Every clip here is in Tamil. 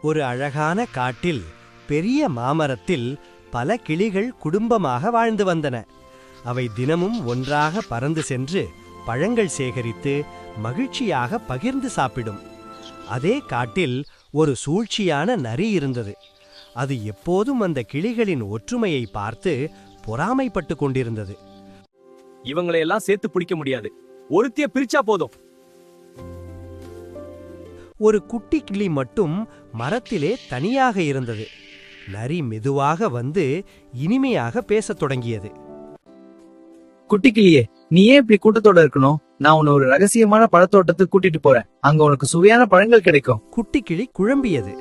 ஒரு அழகான காட்டில் பெரிய மாமரத்தில் பல கிளிகள் குடும்பமாக வாழ்ந்து வந்தன. அவை தினமும் ஒன்றாக பறந்து சென்று பழங்கள் சேகரித்து மகிழ்ச்சியாக பகிர்ந்து சாப்பிடும். அதே காட்டில் ஒரு சூழ்ச்சியான நரி இருந்தது. அது எப்போதும் அந்த கிளிகளின் ஒற்றுமையை பார்த்து பொறாமைப்பட்டு கொண்டிருந்தது. இவங்களையெல்லாம் சேர்த்து பிடிக்க முடியாது, ஒருத்திய பிரிச்சா போதும். ஒரு குட்டி கிளி மட்டும் மரத்திலே தனியாக இருந்தது. நரி மெதுவாக வந்து இனிமையாக பேசத் தொடங்கியது. குட்டி கிளியே, நீ ஏன் இப்படி கூட்டத்தோட இருக்கணும்? நான் உன்னை ஒரு ரகசியமான பழத்தோட்டத்துக்கு கூட்டிட்டு போறேன். அங்க உனக்கு சுவையான பழங்கள் கிடைக்கும். குட்டி கிளி குழம்பியது.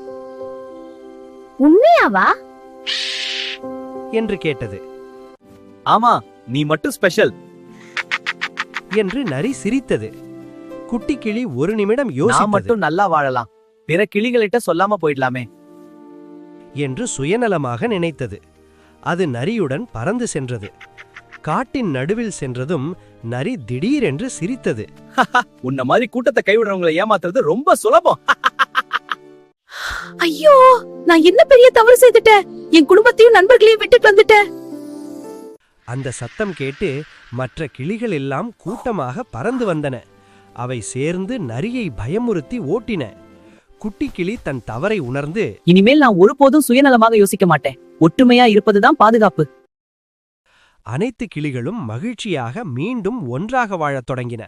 உண்மையாவா என்று கேட்டது. ஆமா, நீ மட்டும் ஸ்பெஷல் என்று நரி சிரித்தது. குட்டி கிளி ஒரு நிமிடம் நான் யோசித்தது. மட்டும் நல்லா வாழலாம், பிற கிளிகளிட்ட சொல்லாம போயிடலாமே என்று சுயநலமாக நினைத்தது. அது நரியுடன் பறந்து சென்றது. காட்டின் நடுவில் சென்றதும் நரி திடீரென்று சிரித்தது. உன்ன மாதிரி கூட்டத்தை கைவிடுறவங்களை ஏமாத்துறது ரொம்ப சுலபம். ஐயோ, நான் என்ன பெரிய தவறு செய்துட்டேன். என் குடும்பத்தையும் நண்பர்களையும் விட்டுட்டு வந்துட்டேன். அந்த சத்தம் கேட்டு மற்ற கிளிகள் எல்லாம் கூட்டமாக பறந்து வந்தன. அவை சேர்ந்து நரியை பயமுறுத்தி ஓட்டின. குட்டி கிளி தன் தவறை உணர்ந்து, இனிமேல் நான் ஒருபோதும் சுயநலமாக யோசிக்க மாட்டேன். ஒற்றுமையா இருப்பதுதான் பாதுகாப்பு. அனைத்து கிளிகளும் மகிழ்ச்சியாக மீண்டும் ஒன்றாக வாழத் தொடங்கின.